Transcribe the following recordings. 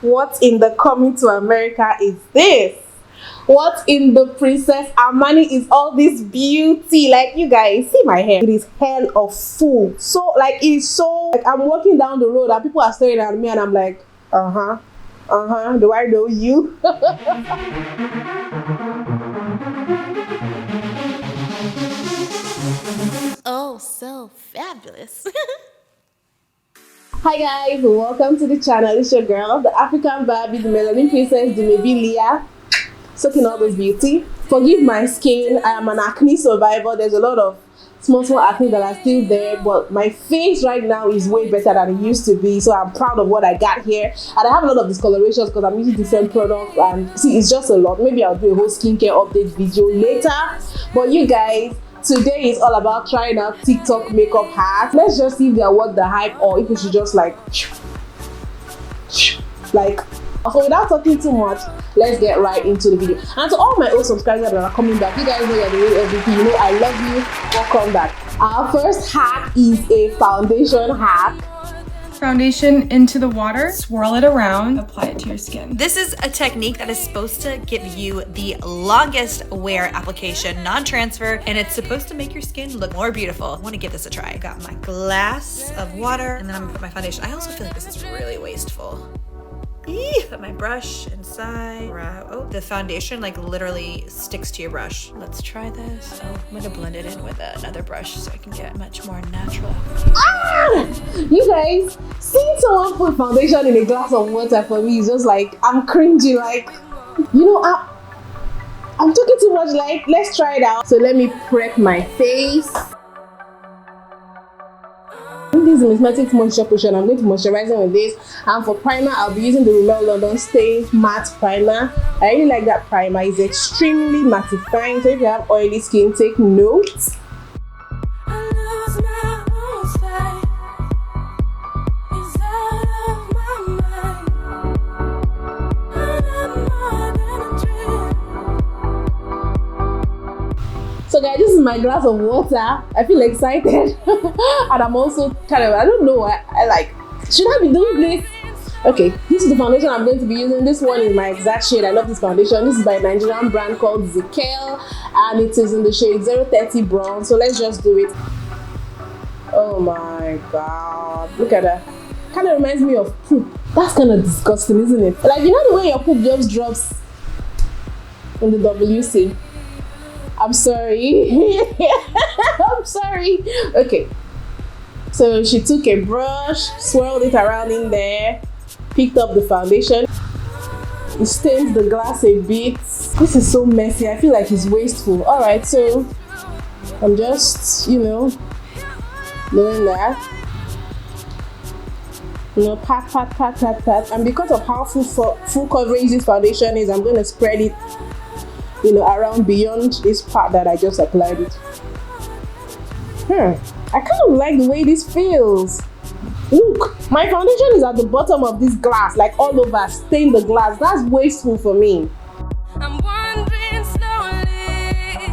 What in the coming to America is this? What in the Princess Armani is all this beauty? Like, you guys, see my hair. It is hell of full. So, like, it's so, like, I'm walking down the road and people are staring at me and I'm like, do I know you? Oh, so fabulous. Hi guys, welcome to the channel. It's your girl, the African Barbie, the Melanin Princess, Dumebi Leah, soaking all this beauty. Forgive my skin, I am an acne survivor. There's a lot of small acne that are still there, but my face right now is way better than it used to be, so I'm proud of what I got here. And I have a lot of discolorations because I'm using different products, and see, it's just a lot. Maybe I'll do a whole skincare update video later, but you guys, today is all about trying out TikTok makeup hacks. Let's just see if they are worth the hype or if we should just like. So without talking too much, let's get right into the video. And to all my old subscribers that are coming back, you guys know you're the real MVP. You know I love you. Welcome back. Our first hack is a foundation hack. Foundation into the water, swirl it around, apply it to your skin. This is a technique that is supposed to give you the longest wear application, non-transfer, and it's supposed to make your skin look more beautiful. I want to give this a try. I got my glass of water, and then I'm gonna put my foundation. I also feel like this is really wasteful. Put my brush inside. Oh, the foundation like literally sticks to your brush. Let's try this. Oh, I'm gonna blend it in with another brush so I can get much more natural. You guys, seeing someone put foundation in a glass of water for me is just like, I'm cringing. Like, you know, I'm talking too much. Like, let's try it out. So let me prep my face. This is Mismatic Moisture Potion. I'm going to moisturize it with this, and for primer I'll be using the Rimmel London Stay Matte Primer. I really like that primer. It's extremely mattifying, so if you have oily skin, take notes. So guys, this is my glass of water. I feel excited and I'm also kind of, I don't know, I like, should I be doing this? Okay, this is the foundation I'm going to be using. This one is my exact shade. I love this foundation. This is by a Nigerian brand called Zikel, and it is in the shade 030 Brown. So let's just do it. Oh my god, look at that. Kind of reminds me of poop. That's kind of disgusting, isn't it? Like, you know the way your poop just drops in the WC? I'm sorry. I'm sorry. Okay. So she took a brush, swirled it around in there, picked up the foundation. It stains the glass a bit. This is so messy. I feel like it's wasteful. Alright, so I'm just, you know, doing that. You know, pat. And because of how full coverage this foundation is, I'm going to spread it, you know, around beyond this part that I just applied it. I kind of like the way this feels. Look, my foundation is at the bottom of this glass, like all over, stain the glass. That's wasteful for me. I'm wandering slowly,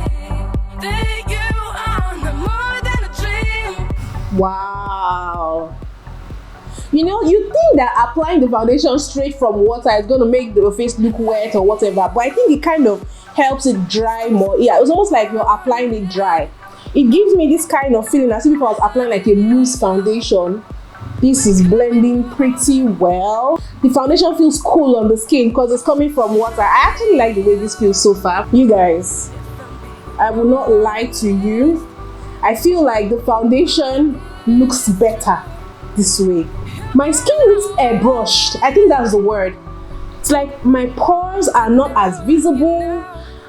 that you are more than a dream. Wow. You know, you think that applying the foundation straight from water is going to make the face look wet or whatever, but I think it kind of helps it dry more. Yeah, it's almost like you're applying it dry. It gives me this kind of feeling as if I was applying like a mousse foundation. This is blending pretty well. The foundation feels cool on the skin because it's coming from water. I actually like the way this feels so far. You guys, I will not lie to you. I feel like the foundation looks better this way. My skin looks airbrushed. I think that's the word. It's like my pores are not as visible.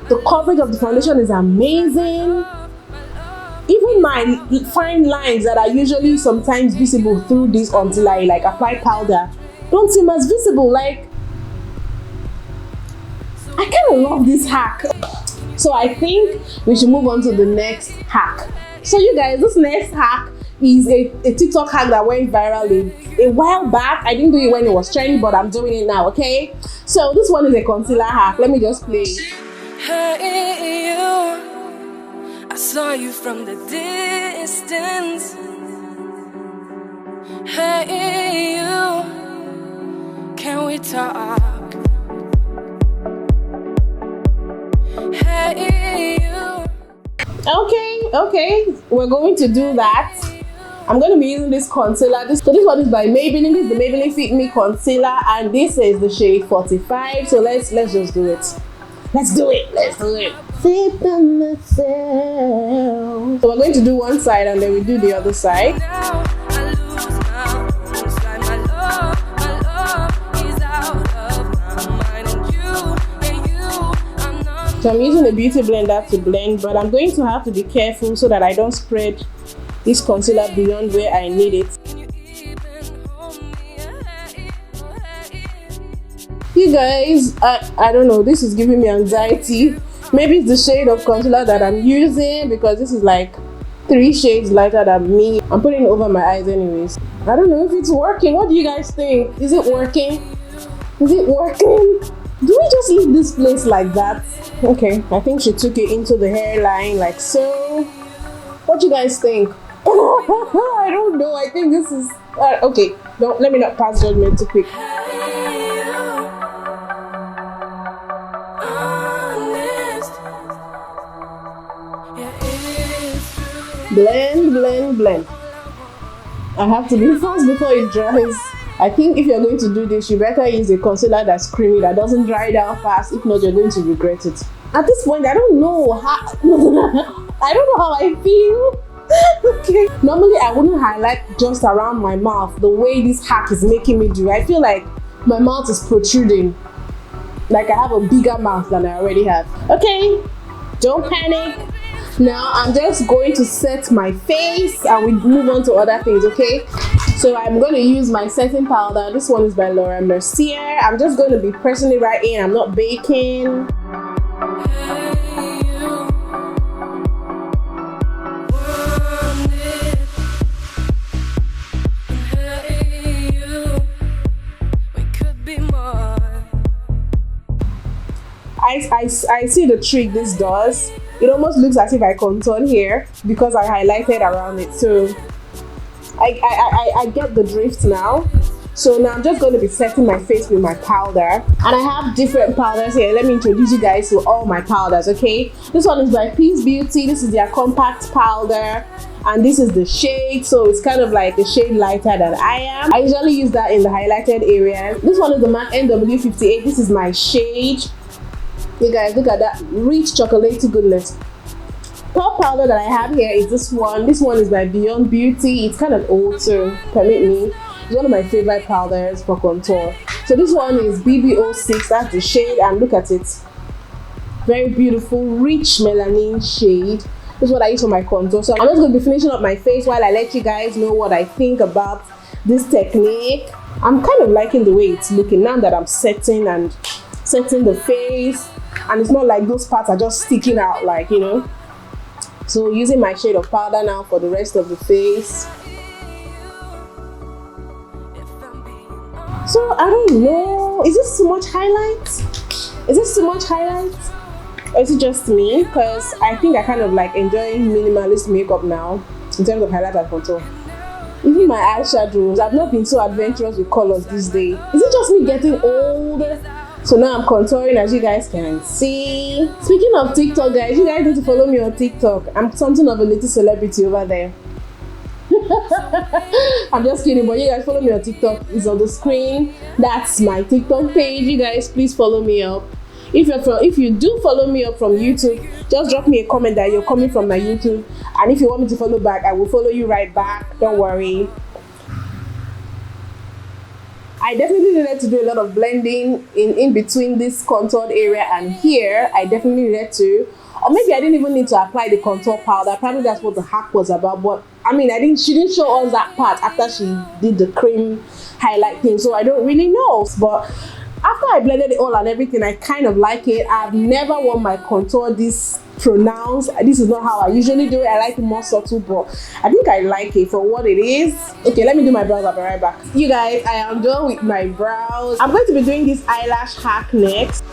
The coverage of the foundation is amazing. Even my fine lines that are usually sometimes visible through this until I like apply powder don't seem as visible. Like, I kind of love this hack. So I think we should move on to the next hack. So you guys, this next hack is a TikTok hack that went viral a while back. I didn't do it when it was trending, but I'm doing it now, okay? So this one is a concealer hack. Let me just play. Hey, you. I saw you from the distance. Hey, you. Can we we talk. Hey, you. Okay, we're going to do that. I'm going to be using this concealer. This one is by Maybelline. This is the Maybelline Fit Me Concealer, and this is the shade 45. So let's just do it. Let's do it. Fit on myself. So we're going to do one side and then we do the other side. Now I lose my inside. My love is out of my mind. And you, I'm not. So I'm using a beauty blender to blend, but I'm going to have to be careful so that I don't spread this concealer beyond where I need it. You guys, I don't know, this is giving me anxiety. Maybe it's the shade of concealer that I'm using, because this is like 3 shades lighter than me. I'm putting it over my eyes anyways. I don't know if it's working. What do you guys think? Is it working? Do we just leave this place like that? Okay, I think she took it into the hairline like so. What do you guys think? I don't know. I think this is okay. Let me not pass judgment too quick. Blend. I have to be fast before it dries. I think if you're going to do this, you better use a concealer that's creamy, that doesn't dry down fast. If not, you're going to regret it. At this point, I don't know how I feel. Okay. Normally, I wouldn't highlight just around my mouth the way this hack is making me do. I feel like my mouth is protruding. Like I have a bigger mouth than I already have. Okay, don't panic. Now I'm just going to set my face and we move on to other things, okay? So I'm going to use my setting powder. This one is by Laura Mercier. I'm just going to be pressing it right in. I'm not baking. I see the trick this does. It almost looks as if I contoured here because I highlighted around it. So I get the drift now. So now I'm just going to be setting my face with my powder. And I have different powders here. Let me introduce you guys to all my powders, okay? This one is by Peace Beauty. This is their compact powder. And this is the shade. So it's kind of like a shade lighter than I am. I usually use that in the highlighted area. This one is the MAC NW58. This is my shade. You guys, look at that rich chocolatey goodness. Top powder that I have here is this one. This one is by Beyond Beauty. It's kind of old, so permit me. It's one of my favorite powders for contour. So this one is BB06. That's the shade, and look at it. Very beautiful, rich melanin shade. This is what I use for my contour. So I'm just going to be finishing up my face while I let you guys know what I think about this technique. I'm kind of liking the way it's looking now that I'm setting the face. And it's not like those parts are just sticking out, like, you know. So using my shade of powder now for the rest of the face. So I don't know, is this too much highlight? Or is it just me? Because I think I kind of like enjoying minimalist makeup now in terms of highlight and contour. Even my eyeshadows, I've not been so adventurous with colors these days. Is it just me getting old? So now I'm contouring, as you guys can see. Speaking of TikTok, guys, you guys need to follow me on TikTok. I'm something of a little celebrity over there. I'm just kidding, but you guys follow me on TikTok. It's on the screen. That's my TikTok page. You guys, please follow me up. If you do follow me up from YouTube, just drop me a comment that you're coming from my YouTube. And if you want me to follow back, I will follow you right back. Don't worry. I definitely needed to do a lot of blending in between this contoured area and here. I definitely needed to. Or maybe I didn't even need to apply the contour powder. Probably that's what the hack was about. But I mean, she didn't show us that part after she did the cream highlight thing. So I don't really know. But after I blended it all and everything, I kind of like it. I've never worn my contour this pronounced. This is not how I usually do it. I like it more subtle, but I think I like it for what it is. Okay, let me do my brows. I'll be right back. You guys, I am done with my brows. I'm going to be doing this eyelash hack next.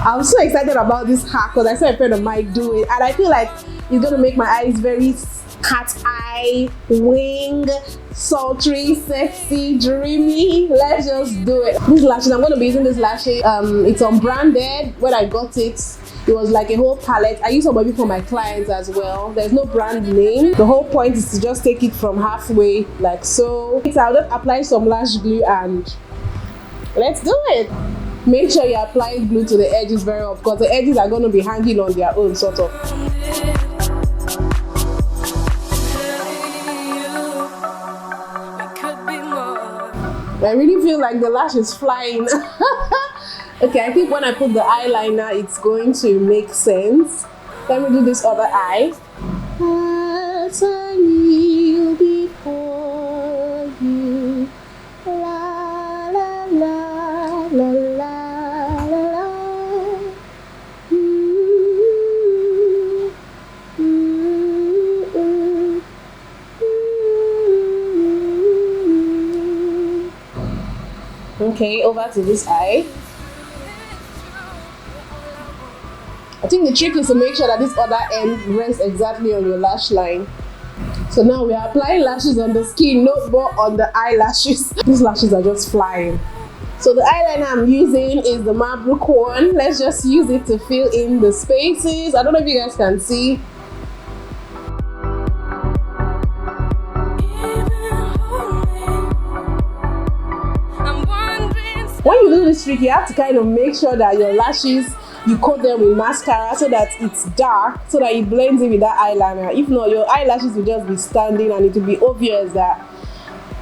I'm so excited about this hack because I saw a friend of mine do it, and I feel like it's going to make my eyes very cat eye, wing, sultry, sexy, dreamy. Let's just do it. These lashes, I'm going to be using this lashes. It's unbranded. When I got it, it was like a whole palette. I use some of it for my clients as well. There's no brand name. The whole point is to just take it from halfway, like so. I'll just apply some lash glue and let's do it. Make sure you apply glue to the edges very well, because the edges are going to be hanging on their own, sort of. I really feel like the lash is flying. Okay, I think when I put the eyeliner, it's going to make sense. Let me do this other eye. As I kneel before you, la la la la la la. Okay, over to this eye. I think the trick is to make sure that this other end rests exactly on your lash line. So now we are applying lashes on the skin, not more on the eyelashes. These lashes are just flying. So the eyeliner I'm using is the Mabrook one. Let's just use it to fill in the spaces. I don't know if you guys can see. When you do this trick, you have to kind of make sure that your lashes, you coat them with mascara so that it's dark, so that it blends in with that eyeliner. If not, your eyelashes will just be standing and it will be obvious that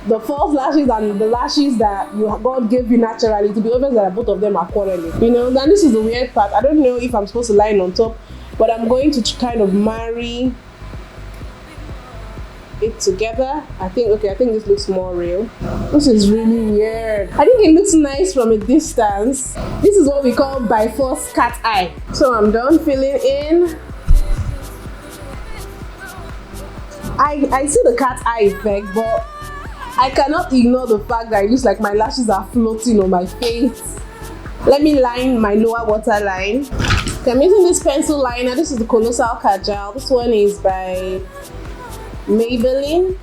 the false lashes and the lashes that God gave you naturally, it will be obvious that both of them are quarreling. You know, then this is the weird part. I don't know if I'm supposed to line on top, but I'm going to kind of marry it together. I think this looks more real. This is really weird. I think it looks nice from a distance. This is what we call by force cat eye. So I'm done filling in. I see the cat eye effect, but I cannot ignore the fact that it looks like my lashes are floating on my face. Let me line my lower waterline. Okay, I'm using this pencil liner. This is the Colossal Kajal. This one is by Maybelline.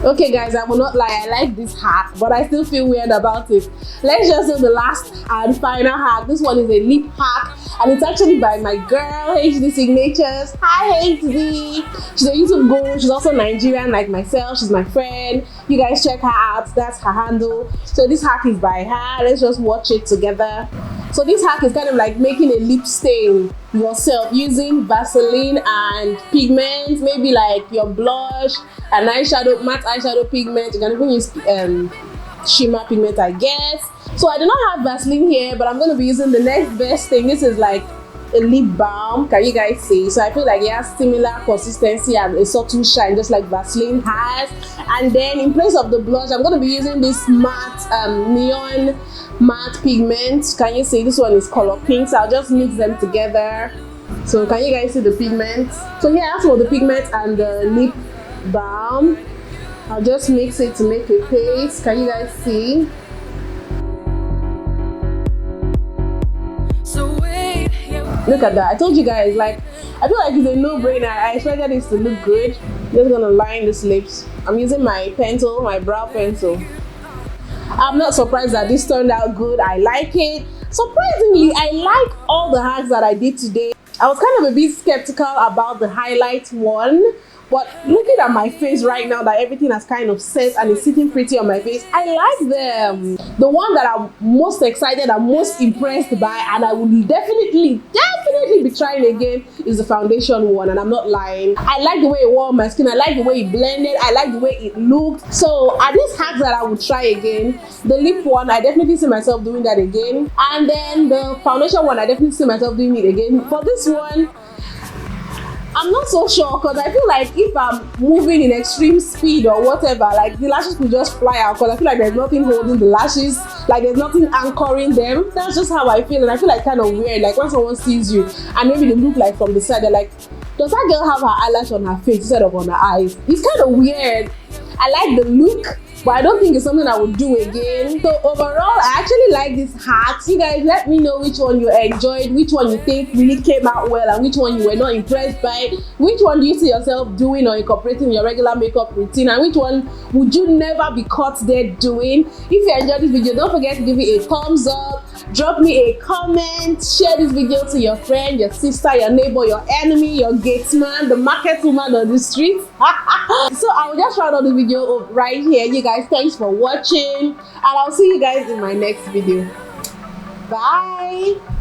Okay guys, I will not lie, I like this hack, but I still feel weird about it. Let's just do the last and final hack. This one is a lip hack, and it's actually by my girl HD Signatures. Hi HD! She's a YouTube guru. She's also Nigerian like myself. She's my friend. You guys check her out. That's her handle. So this hack is by her. Let's just watch it together. So this hack is kind of like making a lip stain yourself using Vaseline and pigments, maybe like your blush, an eyeshadow, matte eyeshadow pigment. You can even use shimmer pigment, I guess. So I do not have Vaseline here, but I'm going to be using the next best thing. This is like a lip balm. Can you guys see? So I feel like it has similar consistency and a subtle shine, just like Vaseline has. And then in place of the blush, I'm going to be using this matte neon matte pigment. Can you see? This one is color pink, so I'll just mix them together. So can you guys see the pigment? So here I have some of the pigment and the lip balm. I'll just mix it to make a paste. Can you guys see? Look at that. I told you guys, like, I feel like it's a no-brainer. I expected this to look good. Just gonna line these lips. I'm using my pencil, my brow pencil. I'm not surprised that this turned out good. I like it. Surprisingly, I like all the hacks that I did today. I was kind of a bit skeptical about the highlight one, but looking at my face right now that everything has kind of set and is sitting pretty on my face, I like them. The one that I'm most excited and most impressed by, and I will definitely be trying again, is the foundation one, and I'm not lying. I like the way it wore on my skin. I like the way it blended. I like the way it looked. So are these hacks that I would try again. The lip one, I definitely see myself doing that again. And then the foundation one, I definitely see myself doing it again. For this one, I'm not so sure, because I feel like if I'm moving in extreme speed or whatever, like the lashes could just fly out, because I feel like there's nothing holding the lashes, like there's nothing anchoring them. That's just how I feel, and I feel like kind of weird, like when someone sees you and maybe they look like from the side, they're like, does that girl have her eyelash on her face instead of on her eyes? It's kind of weird. I like the look. but I don't think it's something I would do again. So overall, I actually like these hacks. You guys, let me know which one you enjoyed, which one you think really came out well, and which one you were not impressed by. Which one do you see yourself doing or incorporating in your regular makeup routine, and which one would you never be caught there doing? If you enjoyed this video, don't forget to give it a thumbs up, drop me a comment, share this video to your friend, your sister, your neighbor, your enemy, your gatesman, the market woman on the street. So I will just round up the video right here. You guys, thanks for watching, and I'll see you guys in my next video. Bye.